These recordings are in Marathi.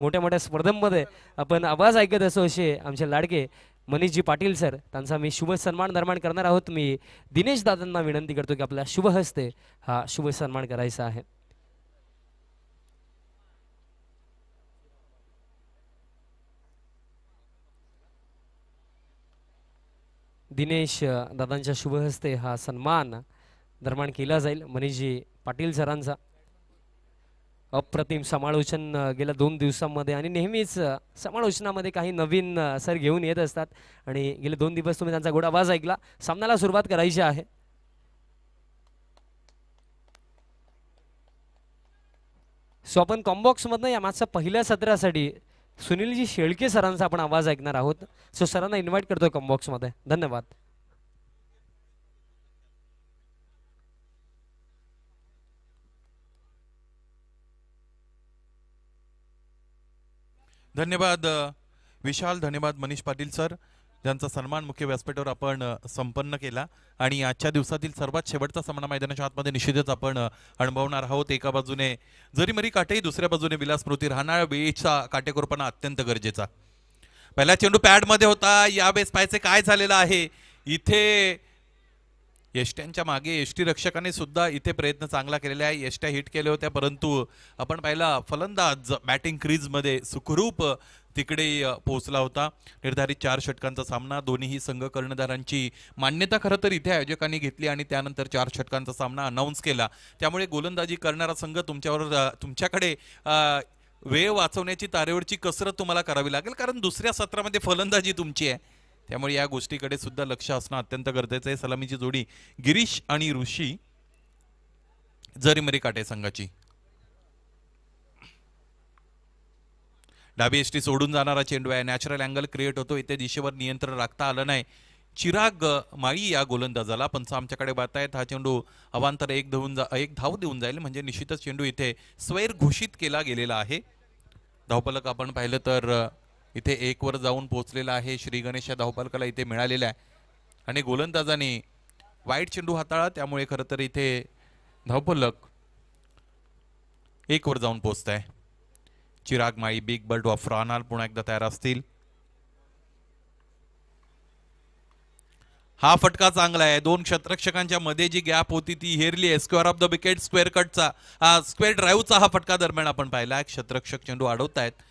मोठ्या मोठ्या स्पर्धांमध्ये आपण आवाज ऐकत असो असे आमचे लाडके मनीषजी पाटील सर त्यांचा मी शुभ सन्मान निर्माण करणार आहोत। मी दिनेश दादांना विनंती करतो की आपल्या शुभ हस्ते हा शुभ सन्मान करायचा आहे। दिनेश दादांच्या शुभ हस्ते हा सन्मान निर्माण केला जाईल। मनीषजी पाटील सरांचा अप्रतिम समालोचन गेल्या 2 दिवसांमध्ये आणि नेहमीच समालोचनामध्ये काही नवीन सर घेऊन येत असतात आणि गेले 2 दिवस तुम्ही त्यांचा गोड आवाज ऐकला। सामन्याला सुरुवात करायची आहे। सो आपण कॉम्बॉक्समधनं या मॅचच्या पहिल्या सत्रासाठी सुनीलजी शेळके सरांचा आपण आवाज ऐकणार आहोत। सो सरांना इन्व्हाइट करतोय कॉम्बॉक्समध्ये। धन्यवाद। धन्यवाद विशाल, धन्यवाद मनीष पाटील सर, ज्यांचा सन्मान मुख्य व्यासपीठावर आपण संपन्न केला आणि आजच्या दिवसातील सर्वात शेवटचा सामना मैदानाच्या आतमध्ये निश्चितच आपण अनुभवणार आहोत। एका बाजूने जरीमरी काटे, दुसऱ्या बाजूने विलास स्मृती राहणार। वेळेचा काटेकोरपणा अत्यंत गरजेचा। पहिला चेंडू पॅडमध्ये होता, यावेळेस पाहायचे काय झालेलं आहे इथे। यष्ट्यांच्या मागे यष्टी रक्षकाने सुद्धा इथे प्रयत्न चांगला केलेला आहे। यष्ट्या हिट केल्या होत्या, परंतु आपण पाहिला फलंदाज बॅटिंग क्रीजमध्ये सुखरूप तिकडे पोहोचला होता। निर्धारित 4 षटकांचा सामना, दोन्ही संघ कर्णधारांची मान्यता खरं तर इथे आयोजकांनी घेतली आणि त्यानंतर 4 षटकांचा सामना अनाऊन्स केला। त्यामुळे गोलंदाजी करणारा संघ तुमच्याकडे वेळ वाचवण्याची तारेवरची कसरत तुम्हाला करावी लागेल, कारण दुसऱ्या सत्रामध्ये फलंदाजी तुमची आहे। त्यामुळे या गोष्टीकडे सुद्धा लक्ष असणं अत्यंत गरजेचं आहे। सलामीची जोडी गिरीश आणि ऋषी जरीमरी काटे संघाची। डाबी एसटी सोडून जाणारा चेंडू आहे। नॅचरल अँगल क्रिएट होतो, इथे दिशेवर नियंत्रण राखता आलं नाही चिराग माळी या गोलंदाजाला। पंच आमच्याकडे बात आहेत, हा चेंडू अवांतर एक धाव देऊन जाईल, म्हणजे निश्चितच चेंडू इथे स्वैर घोषित केला गेलेला आहे। धावफलक आपण पाहिलं तर इथे 1 वर जाऊन पोहोचलेला आहे। श्री गणेश या धावफलकाला इथे मिळालेला आहे आणि गोलंदाजाने वाईट चेंडू हाताळला, त्यामुळे खरं तर इथे धावफलक 1 वर जाऊन पोहोचत आहे। चिराग माळी बिग बर्ड ऑफ राहणार पुन्हा एकदा तयार असतील। हा फटका चांगला आहे। 2 क्षेत्ररक्षकांच्या मध्ये जी गॅप होती ती हेरली आहे। Square of the wicket, square कटचा स्क्वेअर ड्राईव्हचा हा फटका दरम्यान आपण पाहिला। क्षेत्ररक्षक चेंडू अडवतायत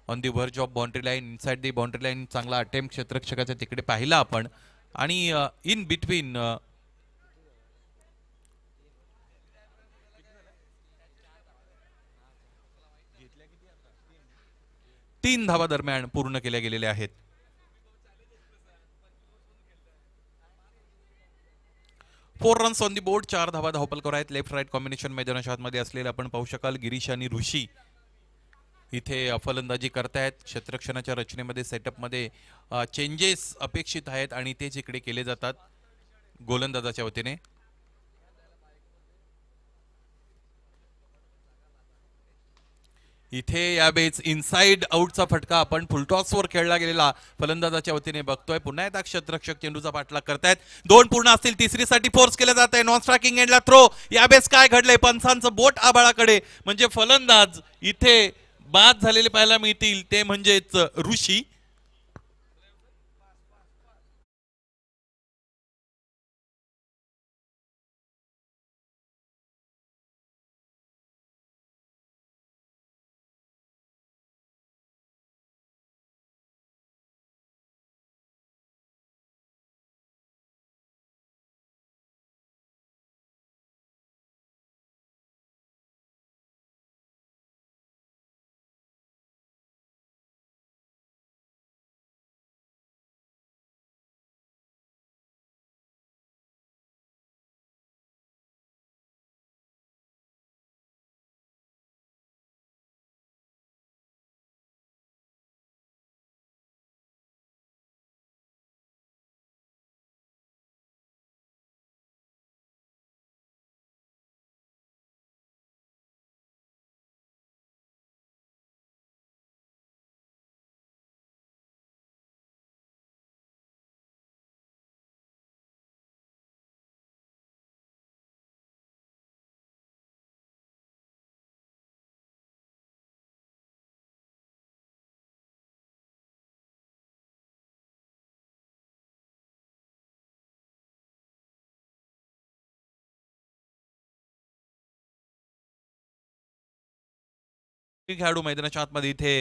on the verge of boundary line, inside the boundary line. चांगला अटेम्प्ट क्षेत्ररक्षकाच्या तिकडे पाहिला आपण आणि इन बिटवीन 3 धावा दरम्यान पूर्ण केल्या गेलेल्या आहेत। 4 रन्स ऑन दी बोर्ड, 4 धावा धावपलकावर आहेत। लेफ्ट राईट कॉम्बिनेशन मैदानाच्या आतमध्ये असलेले आपण पाहू शकाल। गिरीश आणि ऋषी इथे फलंदाजी करतायत। क्षेत्ररक्षणाच्या रचनेमध्ये सेटअपमध्ये चेंजेस अपेक्षित आहेत आणि तेच इकडे केले जातात गोलंदाजाच्या वतीने। इथे यावेळेस इनसाइड आउटचा फटका आपण फुलटॉसवर खेळला गेलेला फलंदाजाच्या वतीने बघतोय। पुन्हा एकदा क्षेत्ररक्षक चेंडूचा पाठलाग करतायत। 2 पूर्ण असतील, तिसरीसाठी फोर्स केलं जात आहे। नॉन स्ट्रायकिंग एंडला थ्रो। यावेळेस काय घडलंय, पंचांचं बोट आबाळाकडे, म्हणजे फलंदाज इथे बाद झालेले पाहायला मिळतील, ते म्हणजेच ऋषी। खेळाडू मैदानाच्या आतमध्ये इथे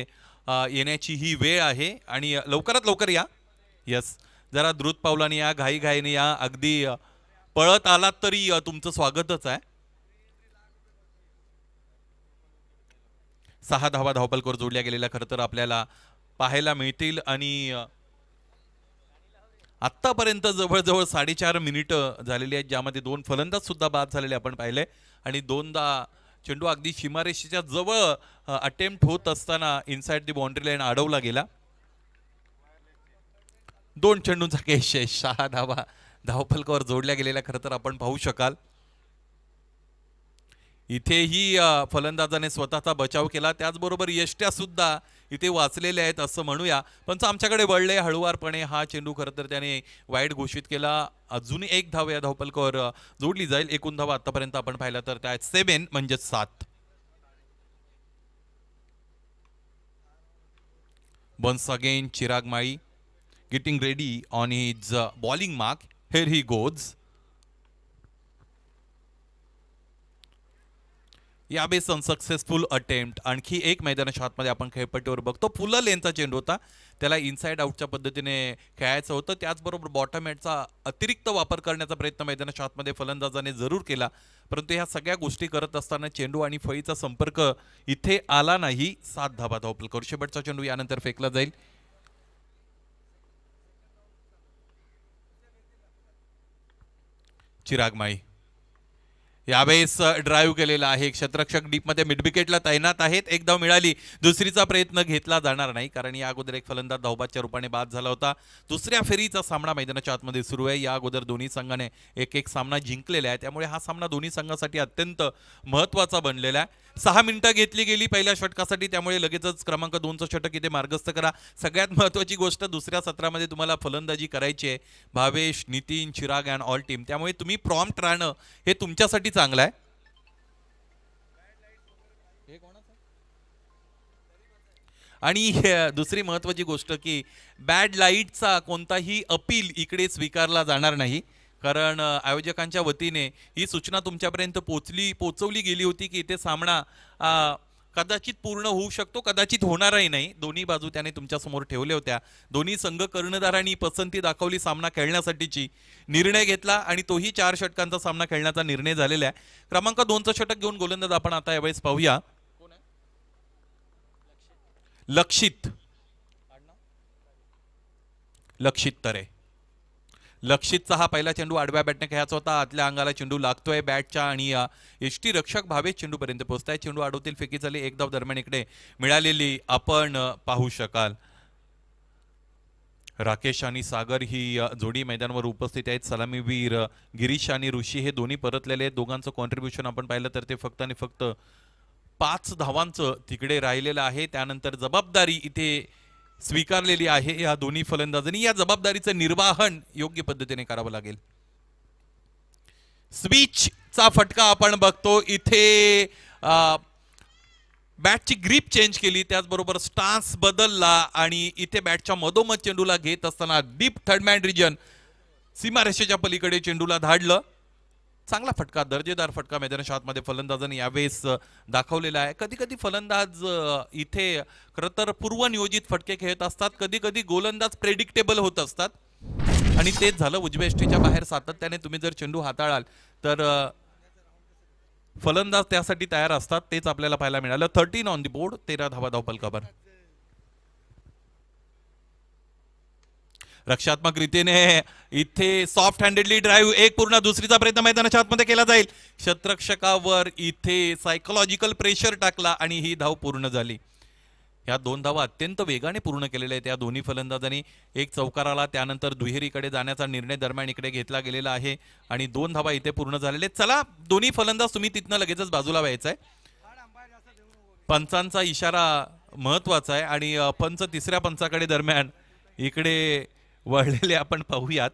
येण्याची ही वेळ आहे आणि लवकरात लवकर या. यस, जरा द्रुत पावलाने या, घाईघाईने या. अगदी पळत आलात तरी तुमचं स्वागतच आहे. 6 धावा धावपलकर जोडल्या गेलेल्या खरं तर आपल्याला पाहायला मिळतील आणि आत्तापर्यंत जवळजवळ 4.5 मिनिटं झालेली आहेत, ज्यामध्ये 2 फलंदाज सुद्धा बाद झालेले आपण पाहिले आणि 2दा चेंडू अगदी सीमारेषेच्या जवळ अटेम्प्ट होत असताना इनसाइड दी बाउंड्री लाईन अडवला गेला. 2 चेंडूंचा केश आहे. 6 धावा धावफलकावर जोडल्या गेलेल्या खरं तर आपण पाहू शकाल. इथेही फलंदाजाने स्वतःचा बचाव केला, त्याचबरोबर यष्ट्या सुद्धा इथे वाचलेले आहेत असं म्हणूया. पण आमच्याकडे वळले हळुवारपणे. हा चेंडू खरं तर त्याने वाईड घोषित केला. अजून 1 धाव या धावफलकावर जोडली जाईल. एकूण धावा आतापर्यंत आपण पाहिलं तर त्या 7 म्हणजे 7. Once again Chirag Mali getting ready on his bowling mark. Here he goes. यावेळेस अनसक्सेसफुल अटेम्प्ट. आणखी एक मैदानाच्या आतमध्ये आपण खेळपट्टीवर बघतो. फुल लेनचा चेंडू होता, त्याला इनसाइड आउटच्या पद्धतीने खेळायचं होतं. त्याचबरोबर बॉटम हेडचा अतिरिक्त वापर करण्याचा प्रयत्न मैदानाच्या आतमध्ये फलंदाजाने जरूर केला, परंतु ह्या सगळ्या गोष्टी करत असताना चेंडू आणि फळीचा संपर्क इथे आला नाही. 7 धावा धावपलकर. शेवटचा चेंडू यानंतर फेकला जाईल. चिराग माळी यावेळेस ड्राईव्ह केलेला आहे. क्षेत्ररक्षक डीपमध्ये मिड विकेटला तैनात आहेत. 1 धाव मिळाली. दुसरीचा प्रयत्न घेतला जाणार नाही, कारण या अगोदर एक फलंदाज धावबादच्या रूपाने बाद झाला होता. दुसऱ्या फेरीचा सामना मैदानाच्या आतमध्ये सुरू आहे. या अगोदर दोन्ही संघाने एक सामना जिंकलेला आहे, त्यामुळे हा सामना दोन्ही संघासाठी अत्यंत महत्त्वाचा बनलेला आहे. 6 मिनिटं घेतली गेली पहिल्या षटकासाठी, त्यामुळे लगेचच क्रमांक 2चं षटक इथे मार्गस्थ करा. सगळ्यात महत्त्वाची गोष्ट, दुसऱ्या सत्रामध्ये तुम्हाला फलंदाजी करायची आहे. Bhavesh, Nitin, Chirag and all team, त्यामुळे तुम्ही प्रॉम्प्ट राहणं हे तुमच्यासाठी चांगलं आहे. आणि दुसरी महत्त्वाची गोष्ट की बॅड लाईटचा कोणताही अपील इकडे स्वीकारला जाणार नाही, कारण आयोजकांच्या वतीने ही सूचना तुमच्यापर्यंत पोचवली गेली होती की इथे सामना कदाचित पूर्ण होऊ शकतो, कदाचित होणारही नाही. दोन्ही बाजू त्याने तुमच्यासमोर ठेवल्या होत्या. दोन्ही संघ कर्णधारांनी पसंती दाखवली सामना खेळण्यासाठीची, निर्णय घेतला आणि तोही 4 षटकांचा सामना खेळण्याचा निर्णय झालेला आहे. क्रमांक 2चं षटक घेऊन गोलंदाज आपण आता यावेळेस पाहूया. लक्षित तरे. लक्षितचा हा पहिला चेंडू आडव्या बॅटने खेळायचा होता. आतल्या अंगाला चेंडू लागतोय बॅटच्या आणि यष्टी रक्षक भावेश चेंडूपर्यंत पोहोचताय. चेंडू अडवतील फेकी झाली. 1 धाव दरम्यान इकडे मिळालेली आपण पाहू शकाल. राकेश आणि सागर ही जोडी मैदानावर उपस्थित आहेत. सलामीवीर गिरीश आणि ऋषी हे दोन्ही परतलेले आहेत. दोघांचं कॉन्ट्रीब्युशन आपण पाहिलं तर ते फक्त आणि फक्त 5 धावांचं तिकडे राहिलेलं आहे. त्यानंतर जबाबदारी इथे स्वीकारलेली आहे या दोन्ही फलंदाजांनी. या जबाबदारीचं निर्वाहन योग्य पद्धतीने करावं लागेल. स्विचचा फटका आपण बघतो. इथे बॅटची ग्रीप चेंज केली, त्याचबरोबर स्टान्स बदलला आणि इथे बॅटच्या मधोमध चेंडूला घेत असताना डीप थर्ड मॅन रिजन सीमारेषेच्या पलीकडे चेंडूला धाडलं. चांगला फटका, दर्जेदार फटका मैदानाच्या आतमध्ये फलंदाजांनी यावेळेस दाखवलेला आहे. कधी कधी फलंदाज इथे खरं तर पूर्वनियोजित फटके खेळत असतात, कधी कधी गोलंदाज प्रेडिक्टेबल होत असतात आणि तेच झालं. उजव्या यष्टीच्या बाहेर सातत्याने तुम्ही जर चेंडू हाताळाल तर फलंदाज त्यासाठी तयार असतात. तेच आपल्याला पाहायला मिळालं. 13 ऑन द बोर्ड. 13 धावा धावपलकावर. रक्षात्मक रीतीने इथे सॉफ्ट हँडेडली ड्राईव्ह, एक पूर्ण, दुसरीचा प्रयत्न मैदानाच्या आतमध्ये केला जाईल. क्षेत्ररक्षकावर इथे सायकोलॉजिकल प्रेशर टाकला आणि ही धाव पूर्ण झाली. या 2 धावा अत्यंत वेगाने पूर्ण केलेल्या आहेत या दोन्ही फलंदाजांनी. एक चौकाराला, त्यानंतर दुहेरीकडे जाण्याचा निर्णय दरम्यान इकडे घेतला गेलेला आहे आणि 2 धावा इथे पूर्ण झालेले. चला, दोन्ही फलंदाज तुम्ही तिथनं लगेचच बाजूला व्हायचंय. पंचांचा इशारा महत्वाचा आहे आणि पंच तिसऱ्या पंचाकडे दरम्यान इकडे वळलेले आपण पाहूयात.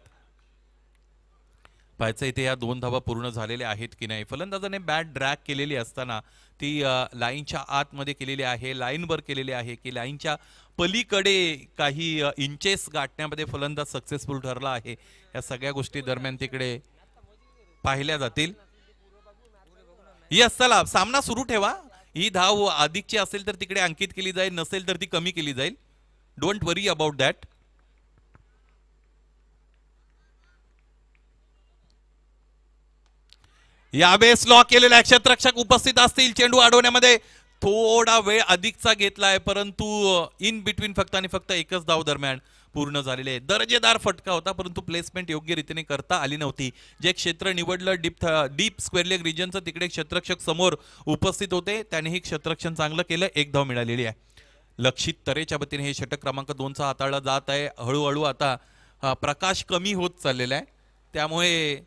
पाहायचं इथे या 2 धावा पूर्ण झालेल्या आहेत की नाही. फलंदाजाने बॅट ड्रॅग केलेली असताना ती लाईनच्या आतमध्ये केलेली आहे, लाईनवर केलेली आहे की लाईनच्या पलीकडे काही इंचेस गाठण्यामध्ये फलंदाज सक्सेसफुल ठरला आहे. या सगळ्या गोष्टी दरम्यान तिकडे पाहिल्या जातील. यस, चला सामना सुरू ठेवा. ही धाव अधिकची असेल तर तिकडे अंकित केली जाईल, नसेल तर ती कमी केली जाईल. Don't worry about that. यावेळेस लॉक केलेला क्षेत्ररक्षक उपस्थित असतील. चेंडू अडवण्यामध्ये थोडा वेळ अधिकचा घेतलाय, परंतु इन बिटवीन फक्त आणि फक्त एकच धाव दरम्यान पूर्ण झालेले आहे. दर्जेदार फटका होता, परंतु प्लेसमेंट योग्य रीतीने करता आली नव्हती. जे क्षेत्र निवडलं डीप स्क्वेअर लेग रिजनचं, तिकडे क्षेत्ररक्षक समोर उपस्थित होते, त्याने हे क्षेत्ररक्षण चांगलं केलं. एक धाव मिळालेली आहे. लक्षित तरेच्या वतीने हे षटक क्रमांक 2चा हाताळला जात आहे. हळूहळू आता प्रकाश कमी होत चाललेला आहे, त्यामुळे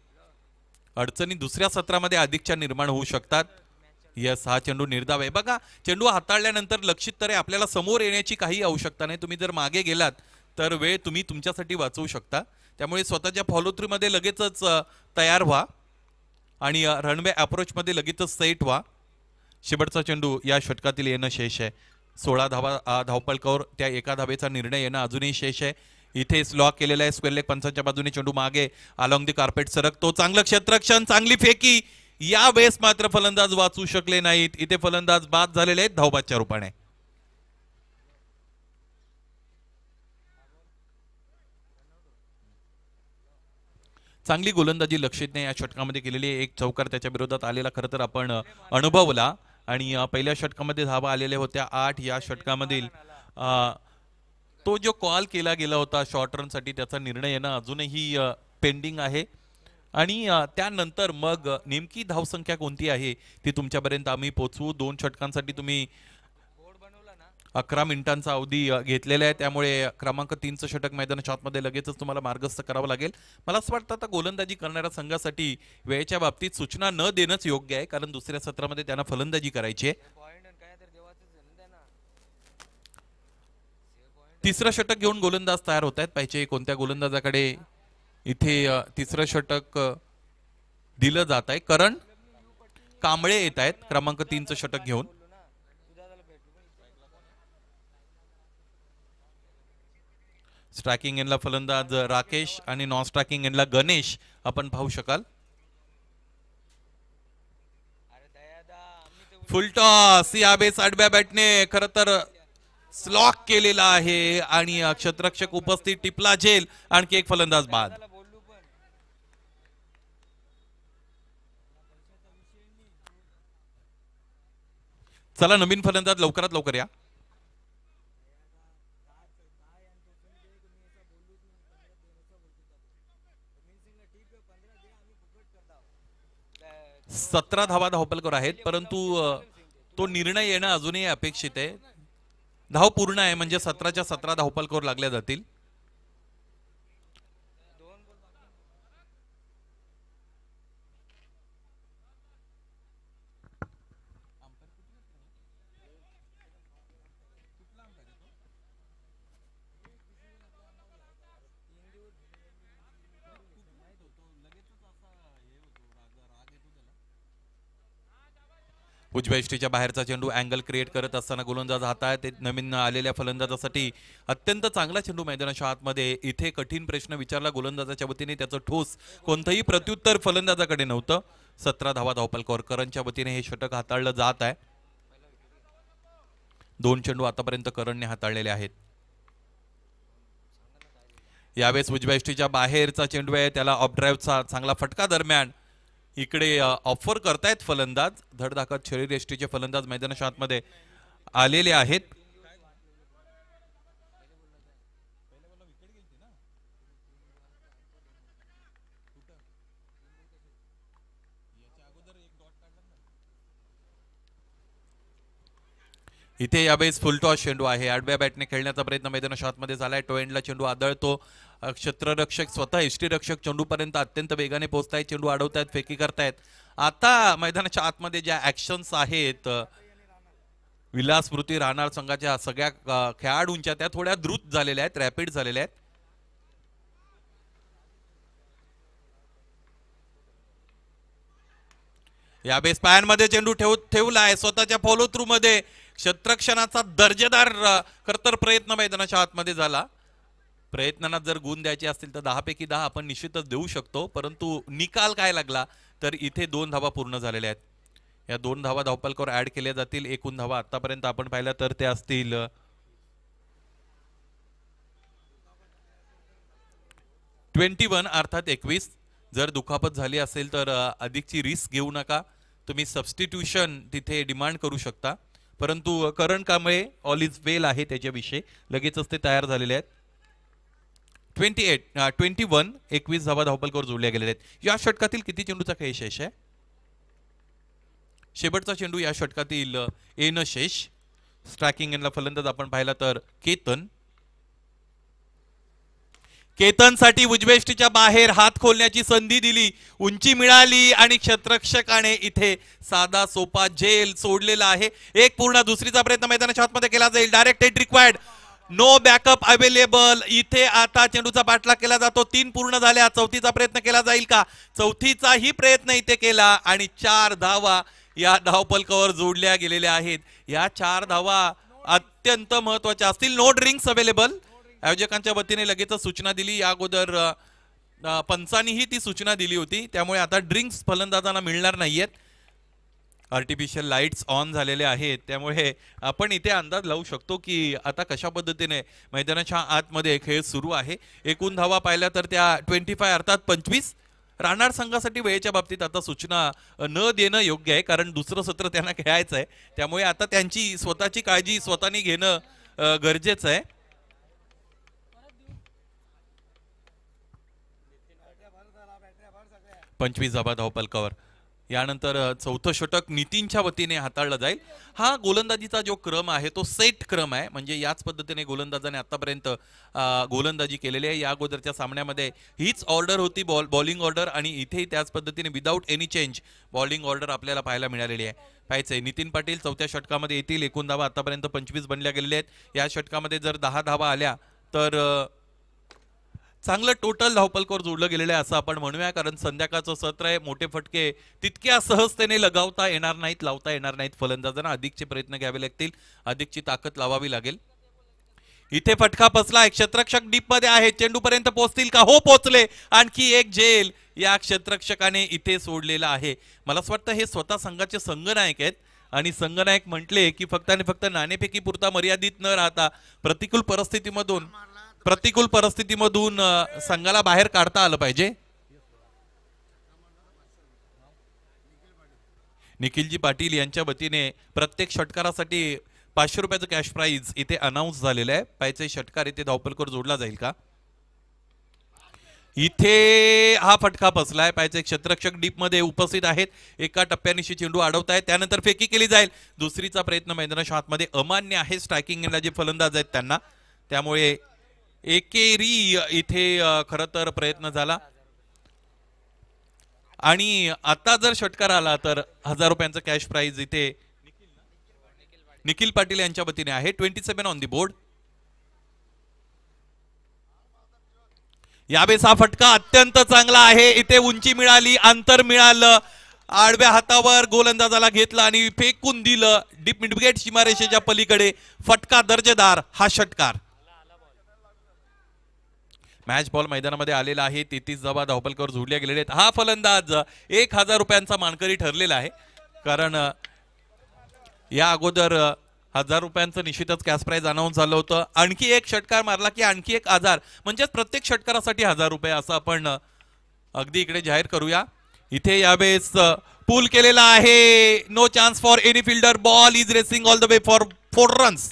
अडचणी दुसऱ्या सत्रामध्ये अधिकच्या निर्माण होऊ शकतात. यस, हा चेंडू निर्धाव आहे. बघा, चेंडू हाताळल्यानंतर लक्षित तरे आपल्याला समोर येण्याची काही आवश्यकता नाही. तुम्ही जर मागे गेलात तर वेळ तुम्ही तुमच्यासाठी वाचवू शकता. त्यामुळे स्वतःच्या फॉलो थ्रू मध्ये लगेचच तयार व्हा आणि रनवे अप्रोचमध्ये लगेचच सेट व्हा. शेवटचा चेंडू या षटकातील येणं शेष आहे. 16 धावपळकावर त्या एका धावेचा निर्णय येणं अजूनही शेष आहे. इथे लॉक केलेला आहे. स्क्वेअर लेग पंचांच्या बाजूने चेंडू मागे अलॉंग दी कार्पेट सरकतो. चांगलं क्षेत्ररक्षण, चांगली फेकी. या वेळेस मात्र फलंदाज वाचू शकले नाहीत. इथे फलंदाज बाद झालेले आहेत धावबादच्या रूपाने. चांगली गोलंदाजी लक्षितने या षटकामध्ये केलेली. एक चौकार त्याच्या विरोधात आलेला खरं तर आपण अनुभवला आणि पहिल्या षटकामध्ये धावा आलेल्या होत्या 8. या षटकामधील तो जो कॉल केला गेला होता शॉर्ट रन साठी, त्याचा निर्णय येणं अजूनही पेंडिंग आहे. आणि त्यानंतर मग नेमकी धावसंख्या कोणती आहे ती तुमच्यापर्यंत आम्ही पोहोचवू. 2 षटकांसाठी तुम्ही 11 मिनिटांचा अवधी घेतलेला आहे, त्यामुळे क्रमांक 3चं षटक मैदानाच्या आतमध्ये लगेचच तुम्हाला मार्गस्थ करावं लागेल. मला असं वाटतं आता गोलंदाजी करणाऱ्या संघासाठी वेळेच्या बाबतीत सूचना न देणंच योग्य आहे, कारण दुसऱ्या सत्रामध्ये त्यांना फलंदाजी करायची आहे. तिसरं षटक घेऊन गोलंदाज तयार होत आहेत. पाहिजे कोणत्या गोलंदाजाकडे इथे तिसरं षटक दिलं जात आहे. करण कांबळे येत आहेत क्रमांक 3चं षटक घेऊन. स्ट्रायकिंग एंडला फलंदाज राकेश आणि नॉन स्ट्रायकिंग एंडला गणेश आपण पाहू शकाल. फुलटॉस यावेळेस आडव्या बॅटने खरं तर स्लॉक केलेला आहे आणि क्षेत्ररक्षक उपस्थित, टिपला झेल. आणखी एक फलंदाज बाद. चला, नवीन फलंदाज लवकरात लवकर या. सतरा धावपलकर आहेत, परंतु तो निर्णय येणं अजूनही अपेक्षित आहे. धाव पूर्ण आहे म्हणजे 17च्या 17 धावपलकावर लागल्या जातील. उजव्या इष्टीच्या बाहेरचा चेंडू अँगल क्रिएट करत असताना गोलंदाज हाताळत. नवीन आलेल्या फलंदाजासाठी अत्यंत चांगला चेंडू मैदानाच्या आतमध्ये. इथे कठीण प्रश्न विचारला गोलंदाजाच्या वतीने, त्याचं ठोस कोणतंही प्रत्युत्तर फलंदाजाकडे नव्हतं. 17 धावपलकावर करणच्या वतीने हे षटक हाताळलं जात आहे. 2 चेंडू आतापर्यंत करणने हाताळलेले आहेत. यावेळेस उजव्या इष्टीच्या बाहेरचा चेंडू आहे, त्याला ऑफ ड्राईव्हचा चांगला फटका दरम्यान इकडे ऑफर करतायत फलंदाज. धडधाकट शरीर यष्टीचे फलंदाज मैदानाच्या आतमध्ये आलेले आहेत. इथे यावेळेस फुलटॉस चेंडू आहे. आडव्या बॅटने खेळण्याचा प्रयत्न मैदानाच्या आतमध्ये झालाय. टोएंडला चेंडू आदळतो. क्षेत्ररक्षक स्वतः यष्टीरक्षक चेंडूपर्यंत अत्यंत वेगाने पोहोचतायत. चेंडू अडवतायत, फेकी करतायत. आता मैदानाच्या आतमध्ये ज्या ऍक्शन्स आहेत विलास स्मृती राहणार संघाच्या सगळ्या खेळाडूंच्या, त्या थोड्या द्रुत झालेल्या आहेत, रॅपिड झालेल्या आहेत. यावेळेस पायांमध्ये चेंडू ठेवलाय. स्वतःच्या फॉलो थ्रू मध्ये क्षेत्ररक्षणाचा दर्जेदार खरतर प्रयत्न मैदानाच्या आतमध्ये झाला. प्रयत्नांना जर गुण द्यायचे असतील तर 10 पैकी 10 आपण निश्चितच देऊ शकतो, परंतु निकाल काय लागला तर इथे 2 धावा पूर्ण झालेल्या आहेत. या 2 धावा धावपलकावर ऍड केल्या जातील. एकूण धावा आतापर्यंत आपण पाहिल्या तर ते असतील 21 अर्थात 21. जर दुखापत झाली असेल तर अधिकची रिस्क घेऊ नका. तुम्ही सबस्टिट्यूशन तिथे डिमांड करू शकता, परंतु करण कांबळे ऑल इज वेल आहे त्याच्याविषयी लगेचच ते तयार झालेले आहेत. 21 धावा धावपलकावर जोडल्या गेलेल्या आहेत. या षटकातील किती चेंडूचा खेळ शेष आहे? शेवटचा चेंडू या षटकातील एन शेष. स्ट्रायकिंग एंडला फलंदाज आपण पाहिला तर केतनसाठी उजवेष्टीच्या बाहेर हात खोलण्याची संधी दिली, उंची मिळाली आणि क्षेत्ररक्षकाने इथे साधा सोपा झेल सोडलेला आहे. एक पूर्ण दुसरीचा प्रयत्न मैदानाच्या आतमध्ये केला जाईल. Direct hit required, no backup available. इथे आता चेंडूचा पाठलाग केला जातो. 3 पूर्ण झाल्या. चौथीचा प्रयत्न केला जाईल का? चौथीचाही प्रयत्न इथे केला आणि 4 धावा या धावपलकावर जोडल्या गेलेल्या आहेत. या 4 धावा अत्यंत महत्वाच्या असतील. No drinks available. आयोजकांच्या वतीने लगेचच सूचना दिली. या अगोदर पंचांनीही ती सूचना दिली होती, त्यामुळे आता ड्रिंक्स फलंदाजांना मिळणार नाहीयेत. आर्टिफिशियल लाईट्स ऑन झालेले आहेत, त्यामुळे आपण इथे अंदाज लावू शकतो की आता कशा पद्धतीने मैदानाच्या आतमध्ये खेळ सुरू आहे. एकूण धावा पाहिल्या तर त्या 25 अर्थात 25. राहणार संघासाठी वेळेच्या बाबतीत आता सूचना न देणं योग्य आहे, कारण दुसरं सत्र त्यांना खेळायचं आहे. त्यामुळे आता त्यांची स्वतःची काळजी स्वतःनी घेणं गरजेचं आहे. 25 धावा धावपलकावर. यानंतर चौथं षटक नितीनच्या वतीने हाताळलं जाईल. हा गोलंदाजीचा जो क्रम आहे तो सेट क्रम आहे, म्हणजे याच पद्धतीने गोलंदाजाने आतापर्यंत गोलंदाजी केलेली आहे. या अगोदरच्या सामन्यामध्ये हीच ऑर्डर होती, बॉलिंग ऑर्डर, आणि इथेही त्याच पद्धतीने without any change bowling order आपल्याला पाहायला मिळालेली आहे. पाहायचंय नितीन पाटील चौथ्या षटकामध्ये येतील. एकूण धावा आतापर्यंत 25 बनल्या गेलेल्या आहेत. या षटकामध्ये जर 10 धावा आल्या तर चांगलं टोटल धावपलकावर जोडलं गेलेलं आहे असं आपण म्हणूया, कारण संध्याकाळचं सत्र आहे. मोठे फटके तितक्या सहजतेने लगावता येणार नाहीत, लावता येणार नाहीत. फलंदाजांना अधिकचे प्रयत्न घ्यावे लागतील, अधिकची ताकद लावावी लागेल. इथे फटका बसला. क्षेत्ररक्षक डीप मध्ये आहे, चेंडूपर्यंत पोहोचतील का? हो, पोहोचले. आणखी एक झेल या क्षेत्ररक्षकाने इथे सोडलेला आहे. मला असं वाटतं हे स्वतः संघाचे संघनायक आहेत, आणि संघनायक म्हटले की फक्त आणि फक्त नाणेफेकी पुरता मर्यादित न राहता प्रतिकूल परिस्थितीमधून संघाला बाहेर काढता आलं पाहिजे. निखिलजी पाटील यांच्या वतीने प्रत्येक षटकारासाठी 500 रुपयाचं कॅश प्राइज इथे अनाऊन्स झालेलं आहे. पाहिजे षटकार इथे धावपलकावर जोडला जाईल का? इथे हा फटका बसलाय. पाहिजे क्षेत्ररक्षक डीप मध्ये उपस्थित आहेत. एका टप्प्यानिशी चेंडू अडवतायत, त्यानंतर फेकी केली जाईल. दुसरीचा प्रयत्न मैदानाच्या आतमध्ये अमान्य आहे स्ट्रायकिंग एंडला जे फलंदाज आहेत त्यांना, त्यामुळे एकेरी इथे खरं तर प्रयत्न झाला. आणि आता जर षटकार आला तर 1000 रुपयांचं कॅश प्राइज इथे निखिल पाटील यांच्या वतीने आहे. 27 ऑन दी बोर्ड. यावेळेस हा फटका अत्यंत चांगला आहे. इथे उंची मिळाली, अंतर मिळालं, आडव्या हातावर गोलंदाजाला घेतला आणि फेकून दिलं डीप मिडविकेट सीमारेषेच्या पलीकडे. फटका दर्जेदार हा षटकार. मॅच बॉल मैदानामध्ये आलेला आहे. 33 धावा धावपलकावर जोडल्या गेलेले आहेत. हा फलंदाज 1000 रुपयांचा मानकरी ठरलेला आहे, कारण या अगोदर 1000 रुपयांचं निश्चितच कॅश प्राइज अनाऊन्स झालं होतं. आणखी एक षटकार मारला की आणखी एक 1000, म्हणजे प्रत्येक षटकारासाठी 1000 रुपये असं आपण अगदी इकडे जाहीर करूया. इथे यावेळेस पूल केलेला आहे. No chance for any fielder. Ball is racing all the way for 4 runs.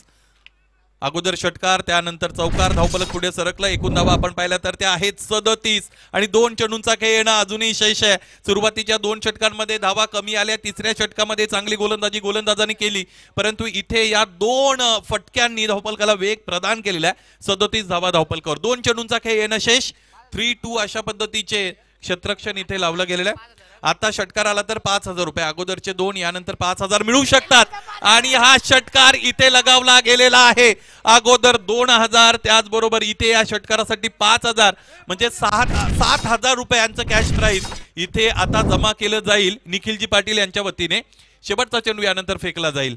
अगोदर षटकार, त्यानंतर चौकार, धावपलक पुढे सरकलं. एकूण धावा आपण पाहिल्या तर त्या आहेत 37 आणि 2 चेंडूंचा खेळ येणं अजूनही शेष आहे. सुरुवातीच्या 2 षटकांमध्ये धावा कमी आल्या. तिसऱ्या षटकामध्ये चांगली गोलंदाजी गोलंदाजांनी केली, परंतु इथे या 2 फटक्यांनी धावपलकाला वेग प्रदान केलेला आहे. 37 धावा धावपलकावर 2 चेंडूंचा खेळ येणं शेष. 3-2 अशा पद्धतीचे क्षेत्ररक्षण इथे लावलं गेलेलं आहे. आता षटकार आला तर 5000 रुपये. अगोदरचे 2, यानंतर 5000 मिळू शकतात. आणि हा षटकार इथे लगावला गेलेला आहे. अगोदर 2000, त्याचबरोबर इथे या षटकारासाठी 5000, म्हणजे 7000 रुपयांचं कॅश प्राइज इथे आता जमा केलं जाईल निखिलजी पाटील यांच्या वतीने. शेवटचा चेंडू यानंतर फेकला जाईल.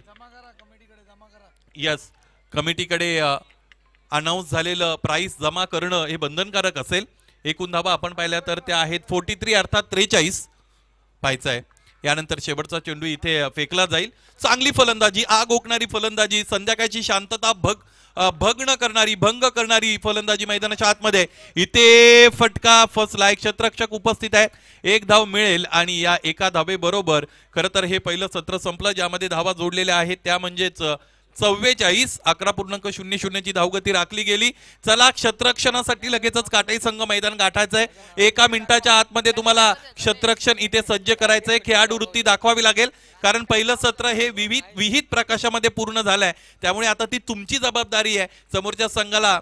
यस, कमिटीकडे अनाऊन्स झालेलं प्राइस जमा करणं हे बंधनकारक असेल. एकूण धावा आपण पाहिल्या तर त्या आहेत 43 अर्थात 43. पाहायचं आहे यानंतर शेवटचा चेंडू इथे फेकला जाईल. चांगली फलंदाजी, आग ओकणारी फलंदाजी, संध्याकाळची शांतता भंग करणारी फलंदाजी मैदानाच्या आतमध्ये. इथे फटका फसला. एक क्षेत्ररक्षक उपस्थित आहे. एक धाव मिळेल आणि या एका धावेबरोबर खरं तर हे पहिलं सत्र संपलं, ज्यामध्ये धावा जोडलेल्या आहेत त्या म्हणजेच 44. 11.00 ची धावगती राखली गेली. चला, क्षेत्ररक्षणासाठी लगेचच काटाई संघ मैदान गाठायचंय. 1 मिनिटाच्या आतमध्ये तुम्हाला क्षेत्ररक्षण इथे सज्ज करायचंय. खेळाडू वृत्ती दाखवावी लागेल, कारण पहिलं सत्र हे विहित प्रकाशामध्ये पूर्ण झालंय. त्यामुळे आता ती तुमची जबाबदारी आहे. समोरच्या संघाला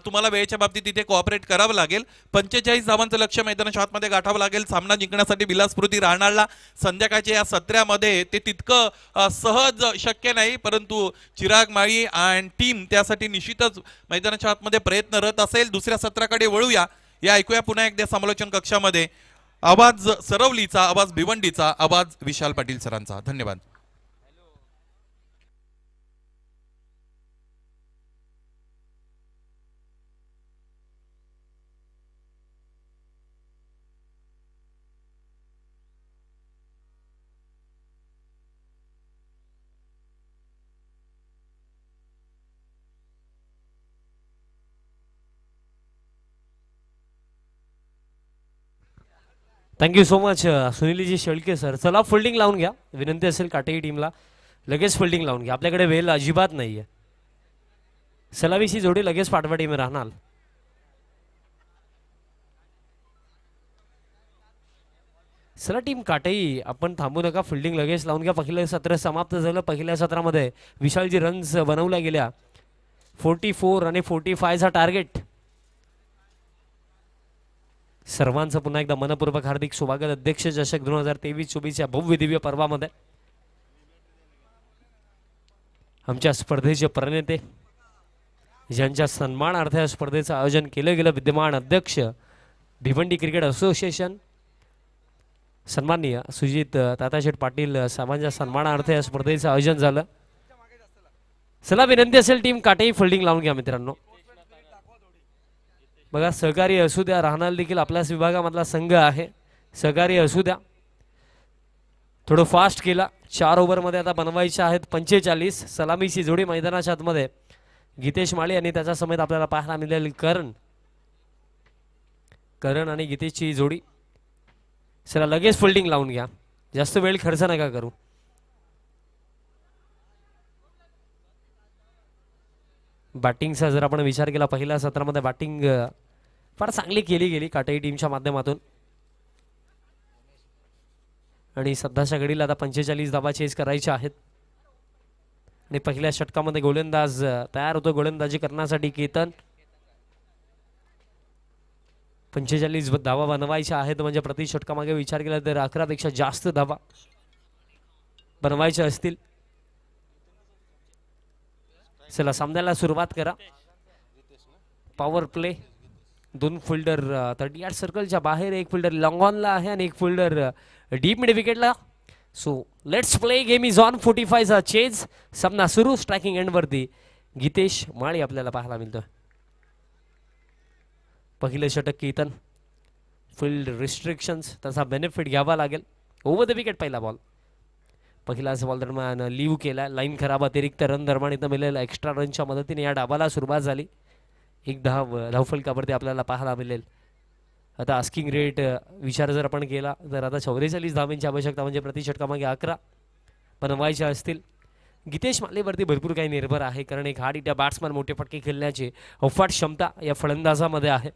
तुम्हाला वेळेच्या बाबतीत इथे कोऑपरेट करावं लागेल. 45 धावांचं लक्ष्य मैदानाच्या आतमध्ये गाठावं लागेल. सामना जिंकण्यासाठी विलासस्मृती राहणारला संध्याकाळच्या या सत्रामध्ये ते तितकं सहज शक्य नाही, परंतु चिराग माळी आणि टीम त्यासाठी निश्चितच मैदानाच्या आतमध्ये प्रयत्नरत असेल. दुसऱ्या सत्राकडे वळूया. या ऐकूया पुन्हा एकदा समालोचन कक्षामध्ये आवाज सरवलीचा, आवाज भिवंडीचा, आवाज विशाल पाटील सरांचा. धन्यवाद. Thank you so much Sunilji Shelke sir. चला, फोल्डिंग लावून घ्या. विनंती असेल काटेरी टीमला लगेच फोल्डिंग लावून घ्या. आपल्याकडे वेळ अजिबात नाही आहे. सलामीची जोडी लगेच पाठवाटीमध्ये राहणार. चला टीम काटेई, आपण थांबू नका. फिल्डिंग लगेच लावून घ्या. पहिलं सत्र समाप्त झालं. पहिल्या सत्रामध्ये विशालजी रन्स बनवल्या गेल्या. 44 आणि 45चा टार्गेट. सर्वांचं पुन्हा एकदा मनपूर्वक हार्दिक स्वागत अध्यक्ष चषक 2023-24 या भव्य दिव्य पर्वामध्ये. आमच्या स्पर्धेचे प्रणेते, ज्यांच्या सन्मानार्थ या स्पर्धेचं आयोजन केलं गेलं, विद्यमान अध्यक्ष भिवंडी क्रिकेट असोसिएशन सन्माननीय सुजित ताताशेठ पाटील साहेबांच्या सन्मानार्थ या स्पर्धेचं आयोजन झालं. चला, विनंती असेल टीम काटेही फिल्डिंग लावून घ्या मित्रांनो. बघा, सहकारी असू द्या, राहणार देखील आपल्याच विभागामधला संघ आहे. सहकारी असू द्या. थोडं फास्ट केला. 4 ओव्हरमध्ये आता बनवायचे आहेत 45. सलामीची जोडी मैदानाच्या आतमध्ये गीतेश माळी आणि त्याच्या समेत आपल्याला पाहायला मिळेल करण आणि गीतेशची जोडी. चला, लगेच फोल्डिंग लावून घ्या. जास्त वेळ खर्च नका करू. बॅटिंगचा जर आपण विचार केला, पहिल्या सत्रामध्ये बॅटिंग फार चांगली केली गेली काटाई टीमच्या माध्यमातून. आणि सध्याच्या घडीला आता 45 धावा चेस करायच्या आहेत. आणि पहिल्या षटकामध्ये गोलंदाज तयार होतो गोलंदाजी करण्यासाठी केतन. 45 धावा बनवायच्या आहेत, म्हणजे प्रति षटकामागे विचार केला तर 11 पेक्षा जास्त धावा बनवायच्या असतील. चला, सामन्याला सुरुवात करा. Power play. 2 फिल्डर 38 सर्कलच्या बाहेर, 1 फिल्डर लॉंग ऑनला आहे आणि 1 फिल्डर डीप मिड विकेटला. So let's play. Game is on. 45चा चेज. सामना सुरू. स्ट्रायकिंग एंड वरती गीतेश माळी आपल्याला पाहायला मिळतोय. पहिले षटक केतन. फील्ड रिस्ट्रिक्शन्स, त्याचा बेनिफिट घ्यावा लागेल. ओव्हर द विकेट पहिला बॉल. पहिलाच बॉल दरम्यान लीव केला. लाईन खराब, अतिरिक्त रन दरम्यान इथं मिळेल. एक्स्ट्रा रनच्या मदतीने या डावाला सुरुवात झाली. 1 धावफलकावरती आपल्याला पाहायला मिळेल. आता आस्किंग रेट विचार जर आपण केला तर आता 44 धावांची आवश्यकता, म्हणजे प्रति षटकामागे 11 बनवायच्या असतील. गीतेश मालेवरती भरपूर काही निर्भर आहे, कारण एक हार्ड हिटर बॅट्समॅन, मोठे फटके खेळण्याची अफाट क्षमता या फलंदाजामध्ये आहे.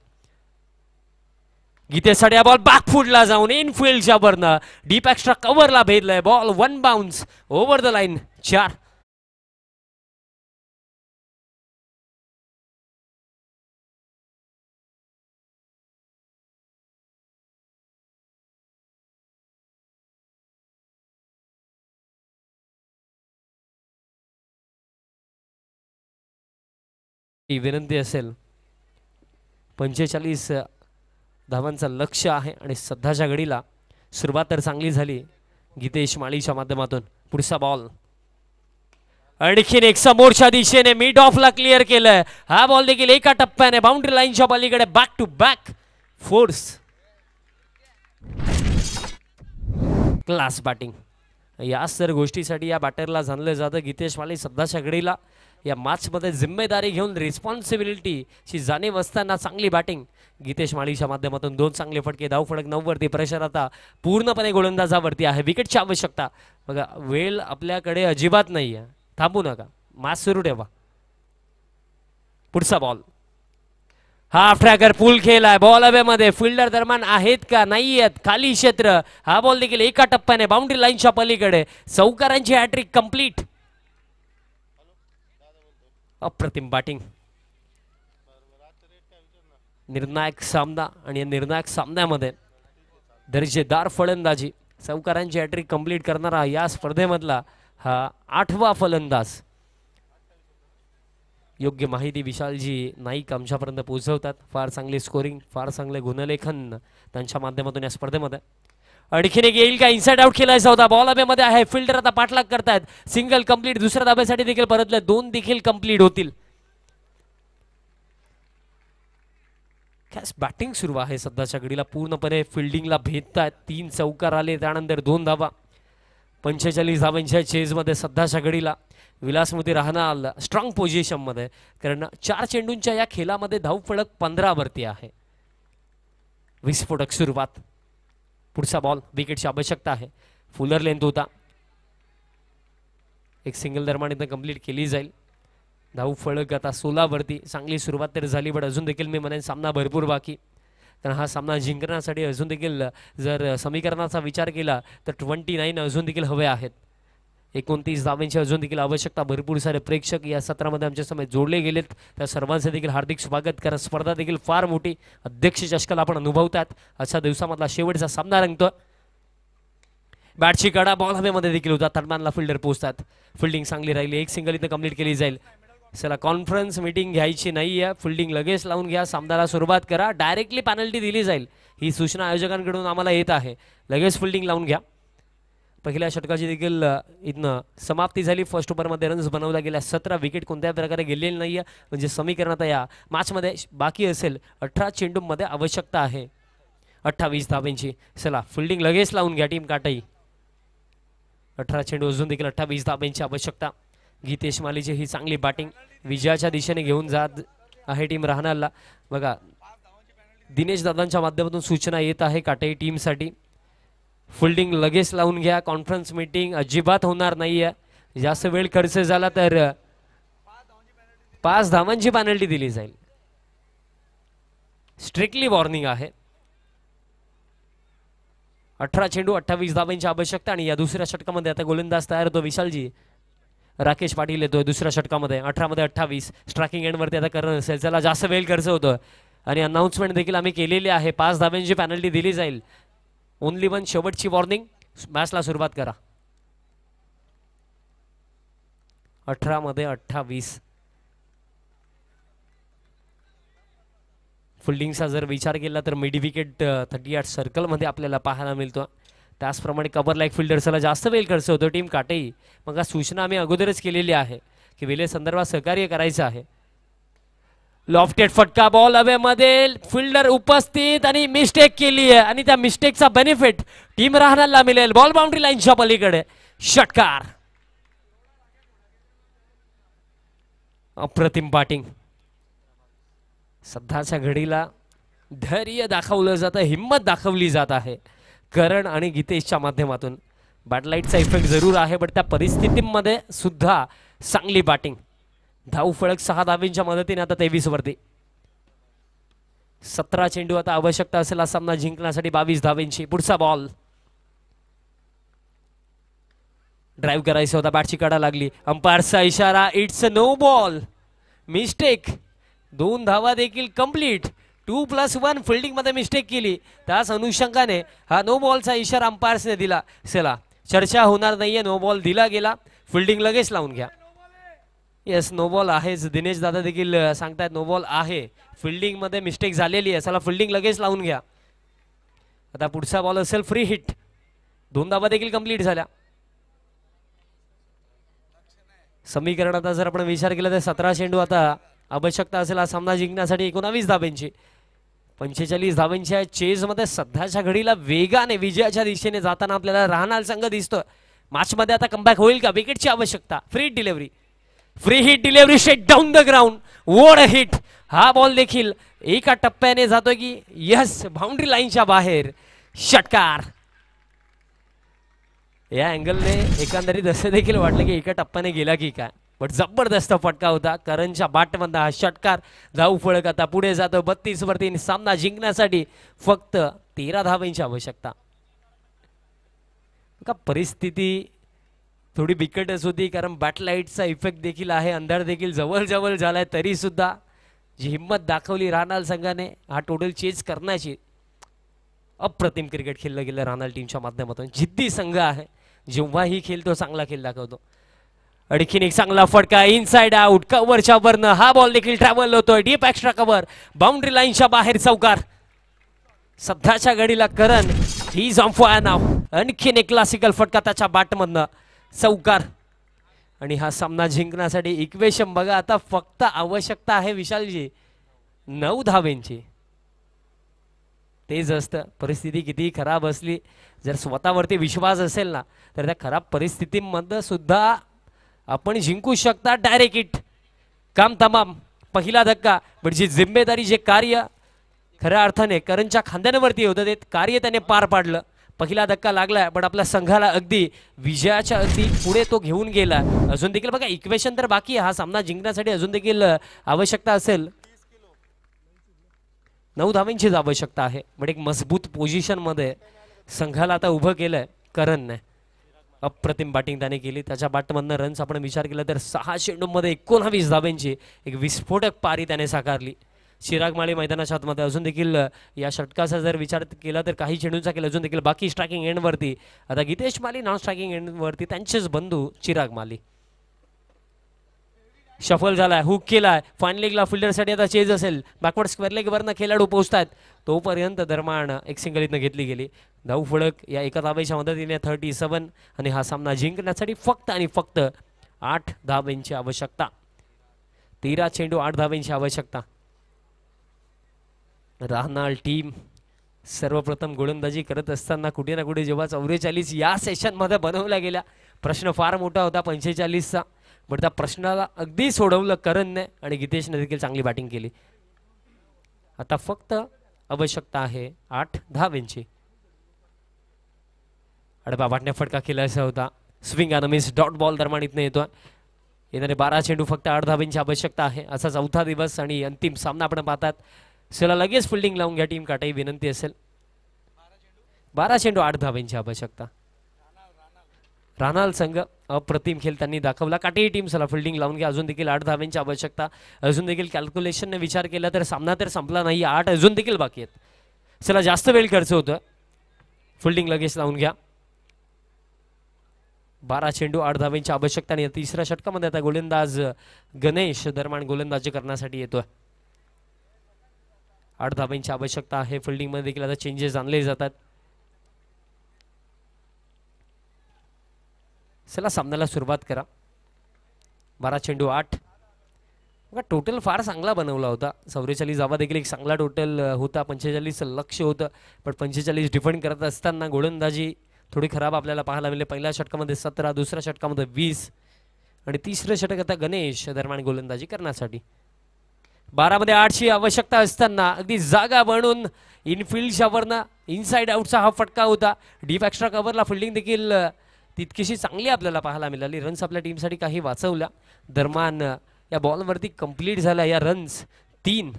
गीतेशसाठी हा बॉल बॅकफुटला जाऊन इनफिल्डच्या वरनं डीप एक्स्ट्रा कव्हरला भेदलाय. Ball 1 bounce over the line. 4. विनंती असेल, 45 धावांचं लक्ष्य आहे आणि सध्याच्या घडीला सुरुवात तर चांगली झाली गीतेश माळीच्या माध्यमातून. पुढचा बॉल आणखीन एक समोरच्या दिशेने मिड ऑफला क्लिअर केलंय. हा बॉल देखील एका टप्प्याने बाउंड्री लाईनच्या पलीकडे back to back fours. Class batting. याच तर गोष्टीसाठी या बॅटरला जाणलं जातं. गीतेश माळी सध्याच्या घडीला या मॅचमध्ये जिम्मेदारी घेऊन रिस्पॉन्सिबिलिटीची जाणीव असताना चांगली बॅटिंग गीतेश माळीच्या माध्यमातून 2 चांगले फटके. धाव फलक 9 वरती. प्रेशर आता पूर्णपणे गोलंदाजावरती आहे. विकेटची आवश्यकता. बघा वेळ आपल्याकडे अजिबात नाही आहे. थांबू नका, मॅच सुरू ठेवा. पुढचा बॉल. हाफ ट्रॅकर पूल खेळलाय. बॉल हवेमध्ये. फिल्डर दरम्यान आहेत का नाही आहेत. खाली क्षेत्र. हा बॉल देखील एका टप्प्याने बाउंड्री लाईनच्या पलीकडे. चौकारांची हॅट्रिक कंप्लीट. अप्रतिम बॅटिंग. निर्णायक सामना आणि या निर्णायक सामन्यामध्ये दर्जेदार फलंदाजी. चौकारांची हॅट्रिक कंप्लीट करणारा या स्पर्धेमधला हा 8वा फलंदाज. योग्य माहिती विशालजी नाईक आमच्यापर्यंत पोहोचवतात. फार चांगले स्कोरिंग, फार चांगले गुणलेखन त्यांच्या माध्यमातून या स्पर्धेमध्ये. आणखीन एक येईल का. इनसाइड आउट खेळायचा होता. बॉल हवेमध्ये आहे. फिल्डर आता पाठलाग करतायत. Single complete. दुसऱ्या धाब्यासाठी देखील परतले. 2 देखील कंप्लीट होतील. कॅश बॅटिंग सुरू आहे सध्याच्या घडीला. पूर्णपणे फिल्डिंगला भेदतायत. 3 चौकार आले, त्यानंतर 2 धावा. 45 धावांच्या चेजमध्ये सध्याच्या घडीला विलासमती राहणार स्ट्रॉंग पोझिशनमध्ये. कारण 4 चेंडूंच्या या खेळामध्ये धाव फलक 15 वरती आहे. विस्फोटक सुरुवात. पुढचा बॉल. विकेटची आवश्यकता आहे. फुलर लेंथ होता. एक सिंगल दरम्यान इथं कंप्लीट केली जाईल. धाव फलक आता 16 वरती. चांगली सुरुवात तर झाली, पण अजून देखील मी म्हणेन सामना भरपूर बाकी. कारण हा सामना जिंकण्यासाठी अजून देखील जर समीकरणाचा विचार केला तर 29 अजून देखील हवे आहेत. 29 धावांची अजून देखील आवश्यकता. भरपूर सारे प्रेक्षक या सत्रामध्ये आमच्या समोर जोडले गेलेत. त्या सर्वांचे देखील हार्दिक स्वागत करा. स्पर्धा देखील फार मोठी. अध्यक्ष चषकाला आपण अनुभवतात. अशा दिवसामधला शेवटचा सामना रंगतो. बॅटची कडा. बॉल हवेमध्ये देखील होता. तडमानला फिल्डर पोहोचतात. फिल्डिंग चांगली राहिली. एक सिंगल इथं कंप्लीट केली जाईल. चला कॉन्फरन्स मीटिंग घ्यायची नाही आहे. फिल्डिंग लगेच लावून घ्या. सामन्याला सुरुवात करा. डायरेक्टली पेनल्टी दिली जाईल ही सूचना आयोजकांकडून आम्हाला येत आहे. लगेच फिल्डिंग लावून घ्या. पहिल्या षटकाची देखील इथनं समाप्ती झाली. फर्स्ट ओव्हरमध्ये रन्स बनवल्या गेल्या. 17 विकेट कोणत्याही प्रकारे गेलेली नाही आहे. म्हणजे समीकरणात या मॅचमध्ये बाकी असेल 18 चेंडूमध्ये आवश्यकता आहे 28 धावांची. चला फिल्डिंग लगेच लावून घ्या टीम काटाई. 18 चेंडू अजून देखील 28 धावांची आवश्यकता. गीतेश मालीची ही चांगली बॅटिंग विजयाच्या दिशेने घेऊन जात आहे टीम राहणारला. बघा दिनेश दादांच्या माध्यमातून सूचना येत आहे काटाई टीमसाठी. फिल्डिंग लगेच लावून घ्या. कॉन्फरन्स मीटिंग अजिबात होणार नाही आहे. जास्त वेळ खर्च झाला तर 5 धावांची पेनल्टी दिली जाईल. स्ट्रिक्टली वॉर्निंग आहे. 18 चेंडू 28 धावांची आवश्यकता. आणि या दुसऱ्या षटकामध्ये आता गोलंदाज तयार होतो विशालजी. राकेश पाटील येतोय दुसऱ्या षटकामध्ये. 18 मध्ये 28 स्ट्रायकिंग एंडवरती आता करणं असेल. चला जास्त वेळ खर्च होतो आणि अनाउन्समेंट देखील आम्ही केलेली आहे. 5 धावांची पेनल्टी दिली जाईल. ओनली 1 शेवटची वॉर्निंग. मॅचला सुरुवात करा. 18 मध्ये 28. फिल्डिंगचा जर विचार केला तर मिड विकेट 38 सर्कलमध्ये आपल्याला पाहायला मिळतो. त्याचप्रमाणे कव्हर लाईक फिल्डर्सला जास्त वेळ खर्च होतो टीम काटेही. मग सूचना आम्ही अगोदरच केलेली आहे की वेळे संदर्भात सहकार्य करायचं आहे. लॉफ्टेड फटका. बॉल हवेमध्ये. फिल्डर उपस्थित आणि मिस्टेक केली आहे आणि त्या मिस्टेकचा बेनिफिट टीम राहण्याला मिळेल. बॉल बाउंड्री लाईनच्या पलीकडे. षटकार. अप्रतिम बॅटिंग. सध्याच्या घडीला धैर्य दाखवलं जातं. हिम्मत दाखवली जात आहे करण आणि गीतेशच्या माध्यमातून. बॅटलाईटचा इफेक्ट जरूर आहे पण त्या परिस्थितीमध्ये सुद्धा चांगली बॅटिंग. धाव फलक 6 धावांच्या मदतीने आता 23 वरती. 17 चेंडू आता आवश्यकता असेल हा सामना जिंकण्यासाठी 22 धावांची. पुढचा बॉल. ड्राईव्ह करायचा होता. बॅटची कडा लागली. अंपायरचा इशारा. It's a no ball. Mistake. 2 धावा देखील कंप्लीट. 2+1 फिल्डिंग मध्ये मिस्टेक केली. त्याच अनुषंगाने हा नो बॉलचा इशारा अंपायर्सने दिला. चला चर्चा होणार नाहीये. नो बॉल दिला गेला. फिल्डिंग लगेच लावून घ्या. येस नो बॉल आहेच. दिनेश दादा देखील सांगतायत नो बॉल आहे. फिल्डिंग मध्ये मिस्टेक झालेली आहे. चला फिल्डिंग लगेच लावून घ्या. आता पुढचा बॉल असेल फ्री हिट. 2 धावा देखील कंप्लीट झाल्या. समीकरणाचा जर आपण विचार केला तर 17 चेंडू आता आवश्यकता असेल हा सामना जिंकण्यासाठी 19 धावांची. 45 धावांच्या चेजमध्ये सध्याच्या घडीला वेगाने विजयाच्या दिशेने जाताना आपल्याला राहणार संघ दिसतोय. मॅचमध्ये आता कमबॅक होईल का? विकेटची आवश्यकता. Free hit delivery straight down the ground. What a hit. हा बॉल देखील एका टप्प्याने जातोय की यस बाउंड्री लाईनच्या बाहेर. षटकार. या अँगलने एकंदरीत असं देखील वाटलं की एका टप्प्याने गेला की काय, बट जबरदस्त फटका होता करणच्या बॅटमधला हा षटकार. धाव फळक आता पुढे जातो 32 वरती. सामना जिंकण्यासाठी फक्त 13 धावांची आवश्यकता. का परिस्थिती थोडी बिकटच होती कारण बॅटलाईटचा इफेक्ट देखील आहे. अंधार देखील जवळ जवळ झालाय तरी सुद्धा जी हिंमत दाखवली राहणार संघाने हा टोटल चेज करण्याची. अप्रतिम क्रिकेट खेळलं गेलं राहणार टीमच्या माध्यमातून. जिद्दी संघ आहे, जेव्हाही खेळतो चांगला खेळ दाखवतो. आणखीन एक चांगला फटका इनसाइड आउट. कव्हरच्या वरनं हा बॉल देखील ट्रॅव्हल होतोय. डीप एक्स्ट्रा कव्हर बाउंड्री लाईनच्या बाहेर. चौकार. सध्याच्या घडीला करण ही इज ऑन फायर नाव. आणखीन एक क्लासिकल फटका त्याच्या बॅटमधनं. चौकार. आणि हा सामना जिंकण्यासाठी इक्वेशन बघा आता फक्त आवश्यकता आहे विशालजी 9 धावेंची. तेच असतं. परिस्थिती कितीही खराब असली जर स्वतःवरती विश्वास असेल ना तर त्या खराब परिस्थितीमध्ये सुद्धा आपण जिंकू शकता. Direct hit. काम तमाम. पहिला धक्का. पण जी जिम्मेदारी जे कार्य खऱ्या अर्थाने करणच्या खांद्यांवरती होतं ते कार्य त्याने पार पाडलं. पहिला धक्का लागलाय पण आपल्या संघाला अगदी विजयाच्या अगदी पुढे तो घेऊन गेला. अजून देखील बघा इक्वेशन तर बाकी आहे. हा सामना जिंकण्यासाठी अजून देखील आवश्यकता असेल 9 धावांचीच आवश्यकता आहे. पण एक मजबूत पोझिशन मध्ये संघाला आता उभं केलंय करणने. अप्रतिम बॅटिंग त्याने केली. त्याच्या बॅटमधनं रन्स आपण विचार केला तर 6 चेंडूंमध्ये 19 धावांची एक विस्फोटक पारी त्याने साकारली. चिराग माळी मैदानाच्या आतमध्ये. अजून देखील या षटकाचा जर विचार केला तर काही चेंडूंचा केला अजून देखील बाकी स्ट्रायकिंग एंडवरती. आता गीतेश माली नॉन स्ट्रायकिंग एंडवरती त्यांचेच बंधू चिराग माली. शफल झालाय. हुक केलाय. फाईन लेगला फिल्डरसाठी आता चेज असेल. बॅकवर्ड स्क्वेअर लेग वरनं खेळाडू पोहोचतात तोपर्यंत दरम्यान एक सिंगल इथनं घेतली गेली. धाव फळक या एका धावेच्या मदतीने 37 आणि हा सामना जिंकण्यासाठी फक्त आणि फक्त 8 धावांची आवश्यकता. 13 चेंडू 8 धावांची आवश्यकता. राहणार टीम सर्वप्रथम गोलंदाजी करत असताना कुठे ना कुठे जेव्हा 44 या सेशन मध्ये बनवल्या गेल्या प्रश्न फार मोठा होता 45चा. पण त्या प्रश्नाला अगदी सोडवलं करणने आणि गीतेशने देखील चांगली बॅटिंग केली. आता फक्त आवश्यकता आहे 8 धावांची. अडबा बाटण्या फटका केलायचा होता. स्विंग आणि मिस डॉट बॉल दरम्यान इथनं येतोय. येणारे 12 चेंडू फक्त 8 धावांची आवश्यकता आहे. असा चौथा दिवस आणि अंतिम सामना आपण पाहतात. चला लगेच फिल्डिंग लावून घ्या टीम काटाई विनंती असेल. 12 चेंडू 8 धावांची आवश्यकता. राहणार संघ अप्रतिम खेळ त्यांनी दाखवला. काटेही टीम चला फिल्डिंग लावून घ्या. अजून देखील 8 धावांची आवश्यकता. अजून देखील कॅल्क्युलेशनने विचार केला तर सामना तर संपला नाही. 8 अजून देखील बाकी आहेत. चला जास्त वेळ खर्च होतोय. फिल्डिंग लगेच लावून घ्या. 12 चेंडू 8 धावांची आवश्यकता. आणि तिसऱ्या षटकामध्ये आता गोलंदाज गणेश दरम्यान गोलंदाजी करण्यासाठी येतोय. 8 धावांची आवश्यकता आहे. फिल्डिंग मध्ये देखील आता चेंजेस आणले जातात. चला सामन्याला सुरुवात करा. 12 चेंडू 8. बघा टोटल फार चांगला बनवला होता. 44 धावा देखील एक चांगला टोटल होता. 45 लक्ष होतं पण 45 डिफेंड करत असताना गोलंदाजी थोडी खराब आपल्याला पाहायला मिळाली. पहिल्या षटकामध्ये 17, दुसऱ्या षटकामध्ये 20 आणि तिसरं षटक आता गणेश दरम्यान गोलंदाजी करण्यासाठी. 12 मध्ये 8ची आवश्यकता असताना अगदी जागा बनून इनफिल्डच्या वरनं इनसाइड आउटचा हा फटका होता. डीप एक्स्ट्रा कव्हरला फिल्डिंग देखील तितकीशी चांगली आपल्याला पाहायला मिळाली. रन्स आपल्या टीमसाठी काही वाचवल्या. दरम्यान या बॉलवरती कंप्लीट झाल्या या रन्स 3.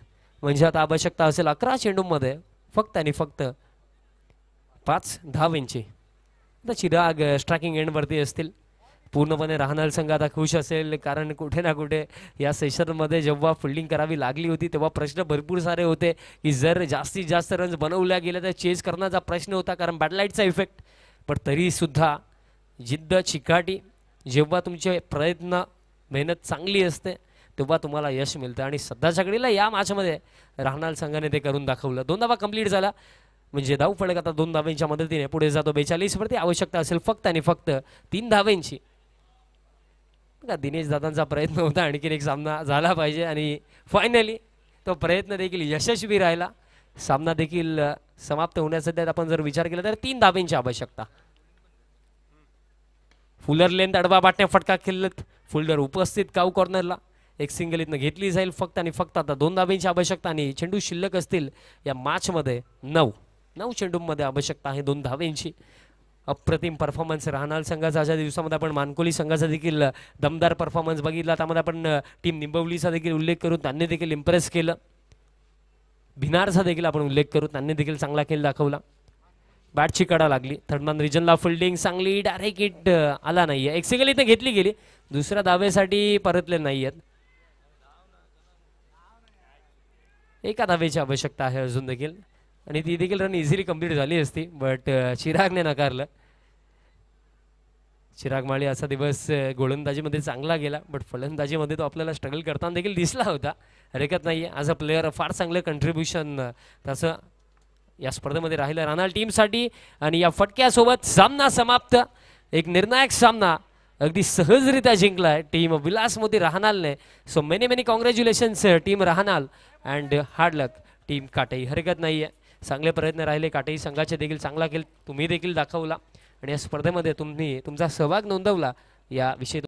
म्हणजे आता आवश्यकता असेल 11 चेंडूमध्ये फक्त आणि फक्त 5 धावांची. आता चिराग स्ट्रायकिंग एंडवरती असतील. पूर्णपणे राहणार संघ आता खुश असेल कारण कुठे ना कुठे या सेशनमध्ये जेव्हा फिल्डिंग करावी लागली होती तेव्हा प्रश्न भरपूर सारे होते की जर जास्तीत जास्त रन्स बनवल्या गेल्या तर चेज करण्याचा प्रश्न होता कारण बॅटलाईटचा इफेक्ट. पण तरीसुद्धा जिद्द चिकाटी जेव्हा तुमचे प्रयत्न मेहनत चांगली असते तेव्हा तुम्हाला यश मिळतं. आणि सध्याच्या घडीला या मॅचमध्ये राहणार संघाने ते करून दाखवलं. 2 धावा कंप्लीट झाला म्हणजे धाव फलक आता 2 धावांच्या मदतीने पुढे जातो. 42 वरती आवश्यकता असेल फक्त आणि फक्त 3 धावांची. दिनेश दादांचा प्रयत्न होता आणखीन एक सामना झाला पाहिजे आणि फायनली तो प्रयत्न देखील यशस्वी राहिला. सामना देखील समाप्त होण्याचा त्यात आपण जर विचार केला तर 3 धाब्यांची आवश्यकता. फुलर लेंथ अडवा बाटण्या फटका खेळत फुलर उपस्थित काऊ कॉर्नरला एक सिंगल इथनं घेतली जाईल फक्त आणि फक्त आता 2 धाब्यांची आवश्यकता आणि चेंडू शिल्लक असतील या मॅच मध्ये 9 चेंडूंमध्ये आवश्यकता आहे 2 धाब्यांची. अप्रतिम परफॉर्मन्स राहणार संघाचा आजच्या दिवसामध्ये आपण मानकोली संघाचा देखील दमदार परफॉर्मन्स बघितला. त्यामध्ये आपण टीम निंबवलीचा देखील उल्लेख करू त्यांनी देखील इम्प्रेस केलं. भिनारचा देखील आपण उल्लेख करू त्यांनी देखील चांगला खेळ दाखवला. बॅटची कडा लागली थर्डमॅन रिजनला फिल्डिंग चांगली डायरेक्ट हिट आला नाहीये. एक सिंगल इथे घेतली गेली दुसऱ्या धावेसाठी परतले नाहीयेत. एका धावेची आवश्यकता आहे अजून देखील आणि ती देखील रन इझिली कंप्लीट झाली असती बट चिरागने नकारलं. चिराग माळी असा दिवस गोलंदाजीमध्ये चांगला गेला बट फलंदाजीमध्ये तो आपल्याला स्ट्रगल करताना देखील दिसला होता. हरकत नाही ॲज अ प्लेअर फार चांगलं कंट्रीब्युशन तसं या स्पर्धेमध्ये राहिलं राहणार टीमसाठी. आणि या फटक्यासोबत सामना समाप्त. एक निर्णायक सामना अगदी सहजरित्या जिंकलाय टीम विलास मोती राहनालने. So many congratulations team Rahnal and hard luck team Katei. हरकत नाही आहे चांगले प्रयत्न राहिले काटेई संघाचे देखील चांगला खेळ तुम्ही देखील दाखवला आणि या स्पर्धेमध्ये तुम्ही तुमचा सहभाग नोंदवला याविषयी